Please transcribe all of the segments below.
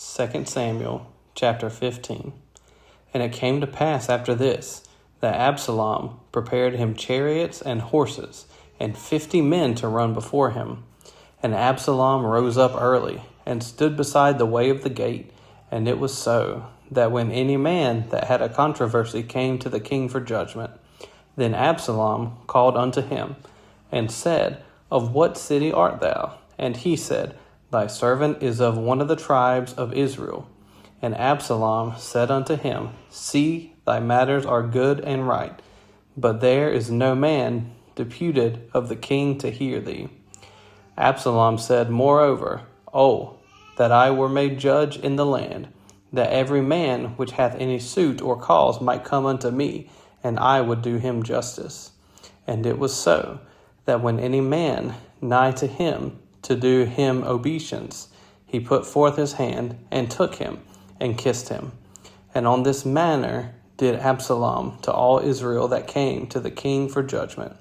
2 Samuel chapter 15. And it came to pass after this, that Absalom prepared him chariots and horses, and 50 men to run before him. And Absalom rose up early, and stood beside the way of the gate. And it was so, that when any man that had a controversy came to the king for judgment, then Absalom called unto him, and said, Of what city art thou? And he said, Thy servant is of one of the tribes of Israel. And Absalom said unto him, See, thy matters are good and right, but there is no man deputed of the king to hear thee. Absalom said, Moreover, Oh, that I were made judge in the land, that every man which hath any suit or cause might come unto me, and I would do him justice. And it was so, that when any man nigh to him to do him obeisance, he put forth his hand, and took him, and kissed him. And on this manner did Absalom to all Israel that came to the king for judgment.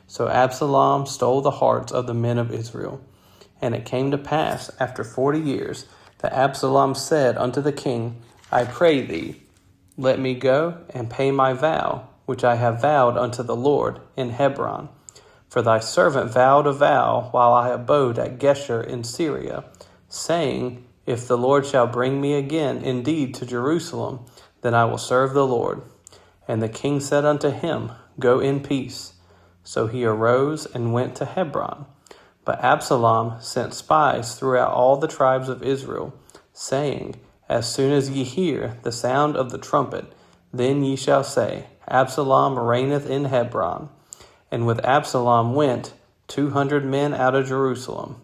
So Absalom stole the hearts of the men of Israel. And it came to pass after 40 years that Absalom said unto the king, I pray thee, let me go and pay my vow, which I have vowed unto the Lord in Hebron. For thy servant vowed a vow while I abode at Geshur in Syria, saying, If the Lord shall bring me again indeed to Jerusalem, then I will serve the Lord. And the king said unto him, Go in peace. So he arose and went to Hebron. But Absalom sent spies throughout all the tribes of Israel, saying, As soon as ye hear the sound of the trumpet, then ye shall say, Absalom reigneth in Hebron. And with Absalom went 200 men out of Jerusalem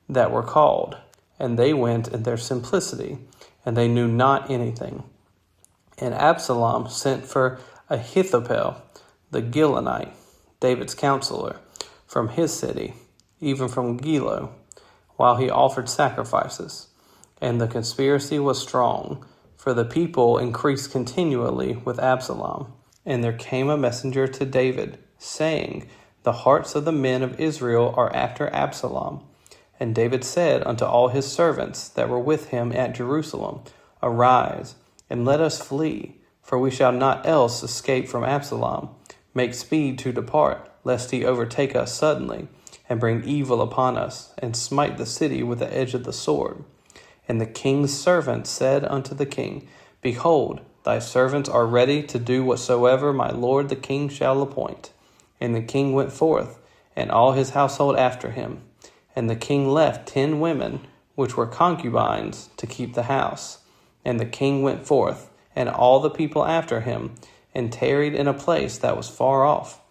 that were called, and they went in their simplicity, and they knew not anything. And Absalom sent for Ahithophel the Gilonite, David's counselor, from his city, even from Gilo, while he offered sacrifices. And the conspiracy was strong, for the people increased continually with Absalom. And there came a messenger to David, saying, The hearts of the men of Israel are after Absalom. And David said unto all his servants that were with him at Jerusalem, Arise, and let us flee, for we shall not else escape from Absalom. Make speed to depart, lest he overtake us suddenly, and bring evil upon us, and smite the city with the edge of the sword. And the king's servants said unto the king, Behold, thy servants are ready to do whatsoever my lord the king shall appoint. And the king went forth, and all his household after him. And the king left 10 women, which were concubines, to keep the house. And the king went forth, and all the people after him, and tarried in a place that was far off.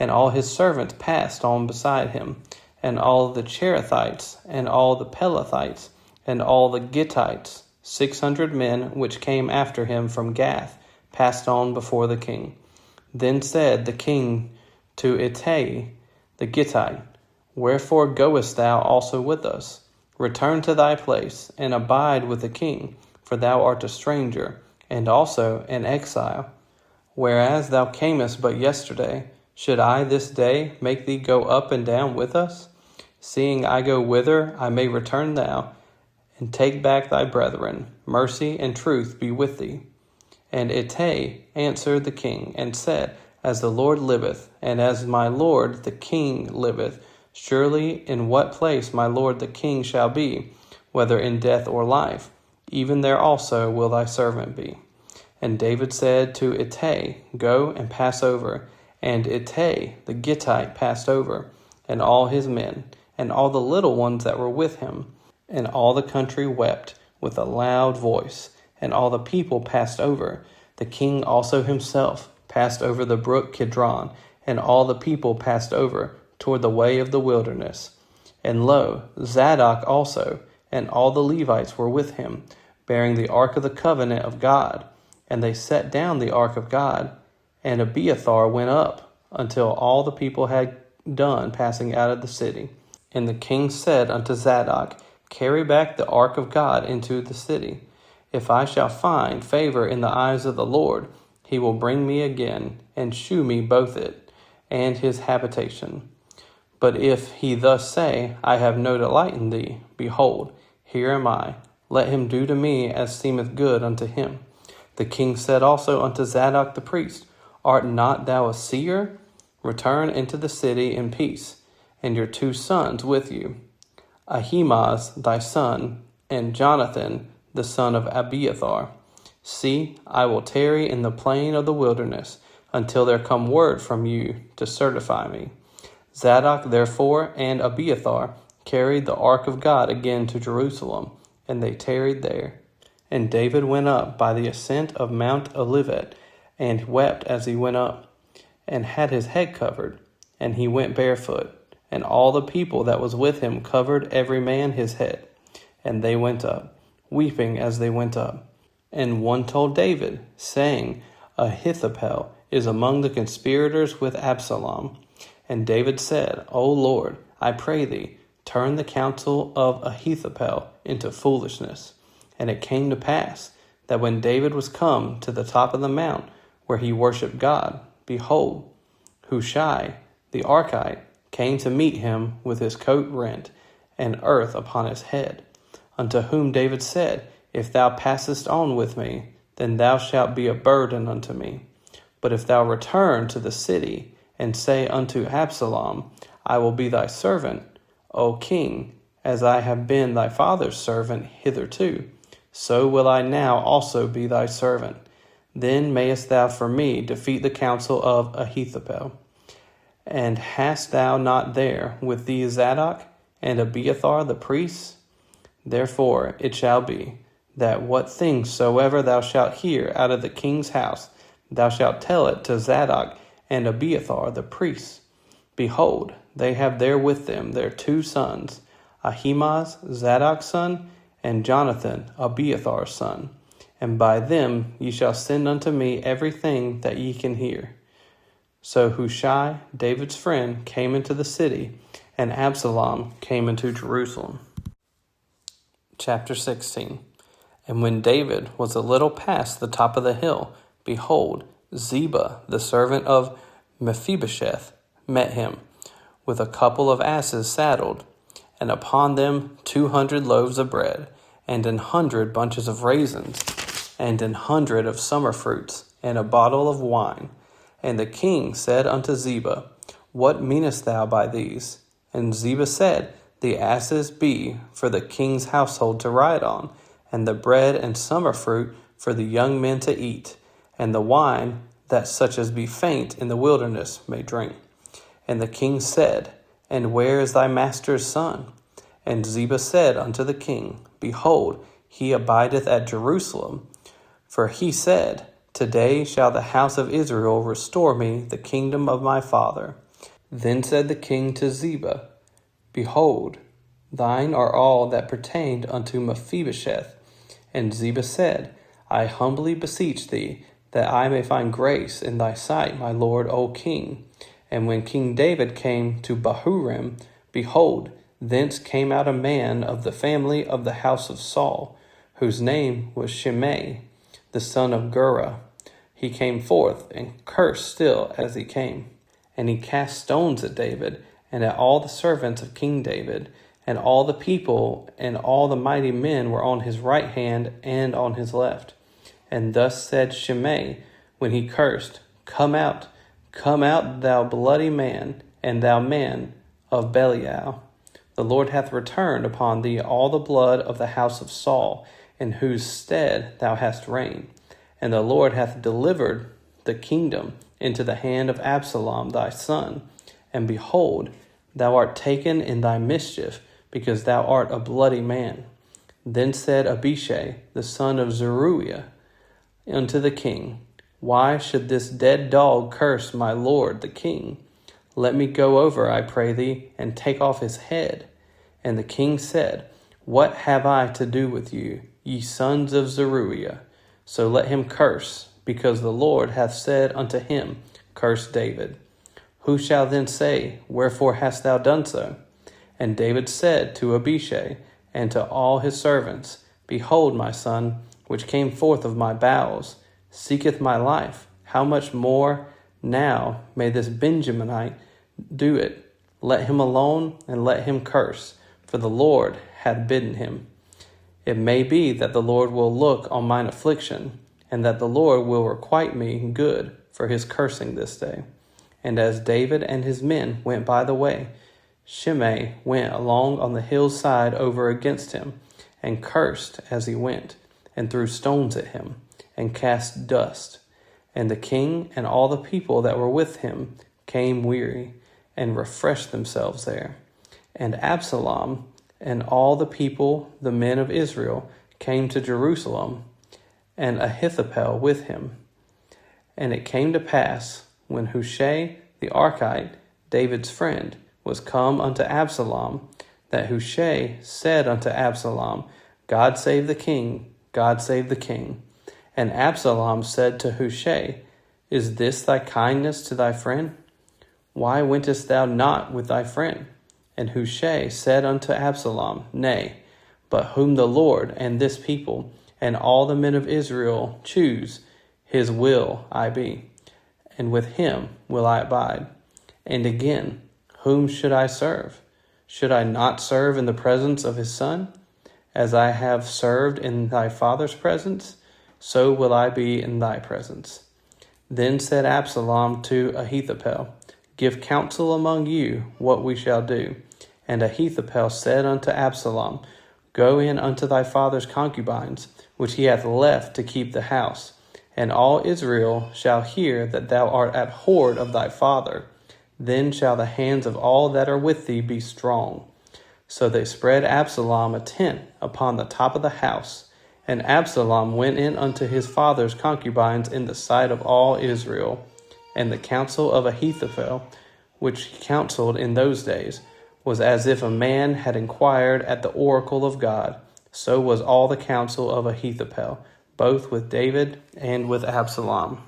And all his servants passed on beside him, and all the Cherethites, and all the Pelethites, and all the Gittites, 600 men which came after him from Gath, passed on before the king. Then said the king to Ittai the Gittite, Wherefore goest thou also with us? Return to thy place, and abide with the king, for thou art a stranger, and also an exile. Whereas thou camest but yesterday, should I this day make thee go up and down with us? Seeing I go whither I may return thou, and take back thy brethren, mercy and truth be with thee. And Ittai answered the king, and said, As the Lord liveth, and as my lord the king liveth, surely in what place my lord the king shall be, whether in death or life, even there also will thy servant be. And David said to Ittai, Go and pass over. And Ittai the Gittite passed over, and all his men, and all the little ones that were with him. And all the country wept with a loud voice, and all the people passed over. The king also himself passed over the brook Kidron, and all the people passed over toward the way of the wilderness. And lo, Zadok also, and all the Levites were with him, bearing the ark of the covenant of God. And they set down the ark of God, and Abiathar went up, until all the people had done passing out of the city. And the king said unto Zadok, Carry back the ark of God into the city. If I shall find favor in the eyes of the Lord, he will bring me again, and shew me both it, and his habitation. But if he thus say, I have no delight in thee, behold, here am I, Let him do to me as seemeth good unto him. The king said also unto Zadok the priest, Art not thou a seer? Return into the city in peace, and your 2 sons with you, Ahimaaz thy son, and Jonathan the son of Abiathar. See, I will tarry in the plain of the wilderness, until there come word from you to certify me. Zadok therefore and Abiathar carried the ark of God again to Jerusalem, and they tarried there. And David went up by the ascent of Mount Olivet, and wept as he went up, and had his head covered, and he went barefoot. And all the people that was with him covered every man his head. And they went up, weeping as they went up. And one told David, saying, Ahithophel is among the conspirators with Absalom. And David said, O Lord, I pray thee, turn the counsel of Ahithophel into foolishness. And it came to pass that when David was come to the top of the mount where he worshipped God, behold, Hushai the Archite came to meet him with his coat rent and earth upon his head, unto whom David said, If thou passest on with me, then thou shalt be a burden unto me. But if thou return to the city, and say unto Absalom, I will be thy servant, O king, as I have been thy father's servant hitherto, so will I now also be thy servant. Then mayest thou for me defeat the counsel of Ahithophel. And hast thou not there with thee Zadok and Abiathar the priests? Therefore it shall be, that what things soever thou shalt hear out of the king's house, thou shalt tell it to Zadok and Abiathar the priests. Behold, they have there with them their 2 sons, Ahimaaz Zadok's son, and Jonathan Abiathar's son. And by them ye shall send unto me everything that ye can hear. So Hushai, David's friend, came into the city, and Absalom came into Jerusalem. Chapter 16. And when David was a little past the top of the hill, behold, Ziba, the servant of Mephibosheth, met him, with a couple of asses saddled, and upon them 200 loaves of bread, and 100 bunches of raisins, and 100 of summer fruits, and a bottle of wine. And the king said unto Ziba, What meanest thou by these? And Ziba said, The asses be for the king's household to ride on, and the bread and summer fruit for the young men to eat, and the wine that such as be faint in the wilderness may drink. And the king said, And where is thy master's son? And Ziba said unto the king, Behold, he abideth at Jerusalem. For he said, Today shall the house of Israel restore me the kingdom of my father. Then said the king to Ziba, Behold, thine are all that pertained unto Mephibosheth. And Ziba said, I humbly beseech thee, that I may find grace in thy sight, my lord, O king. And when King David came to Bahurim, behold, thence came out a man of the family of the house of Saul, whose name was Shimei, the son of Gera. He came forth, and cursed still as he came. And he cast stones at David, and at all the servants of King David, and all the people and all the mighty men were on his right hand and on his left. And thus said Shimei, when he cursed, Come out, thou bloody man, and thou man of Belial. The Lord hath returned upon thee all the blood of the house of Saul, in whose stead thou hast reigned. And the Lord hath delivered the kingdom into the hand of Absalom thy son. And behold, thou art taken in thy mischief, because thou art a bloody man. Then said Abishai, the son of Zeruiah, unto the king, Why should this dead dog curse my lord the king? Let me go over, I pray thee, and take off his head. And the king said, What have I to do with you, ye sons of Zeruiah? So let him curse, because the Lord hath said unto him, Curse David. Who shall then say, Wherefore hast thou done so? And David said to Abishai and to all his servants, Behold, my son, which came forth of my bowels, seeketh my life. How much more now may this Benjaminite do it? Let him alone, and let him curse, for the Lord hath bidden him. It may be that the Lord will look on mine affliction, and that the Lord will requite me good for his cursing this day. And as David and his men went by the way, Shimei went along on the hill's side over against him, and cursed as he went, and threw stones at him, and cast dust. And the king and all the people that were with him came weary, and refreshed themselves there. And Absalom and all the people, the men of Israel, came to Jerusalem, and Ahithophel with him. And it came to pass, when Hushai the Archite, David's friend, was come unto Absalom, that Hushai said unto Absalom, God save the king, God save the king. And Absalom said to Hushai, Is this thy kindness to thy friend? Why wentest thou not with thy friend? And Hushai said unto Absalom, Nay, but whom the Lord and this people and all the men of Israel choose, his will I be, and with him will I abide. And again, whom should I serve? Should I not serve in the presence of his son? As I have served in thy father's presence, so will I be in thy presence. Then said Absalom to Ahithophel, Give counsel among you what we shall do. And Ahithophel said unto Absalom, Go in unto thy father's concubines, which he hath left to keep the house, and all Israel shall hear that thou art abhorred of thy father. Then shall the hands of all that are with thee be strong. So they spread Absalom a tent upon the top of the house, and Absalom went in unto his father's concubines in the sight of all Israel. And the counsel of Ahithophel, which he counseled in those days, was as if a man had inquired at the oracle of God. So was all the counsel of Ahithophel, both with David and with Absalom.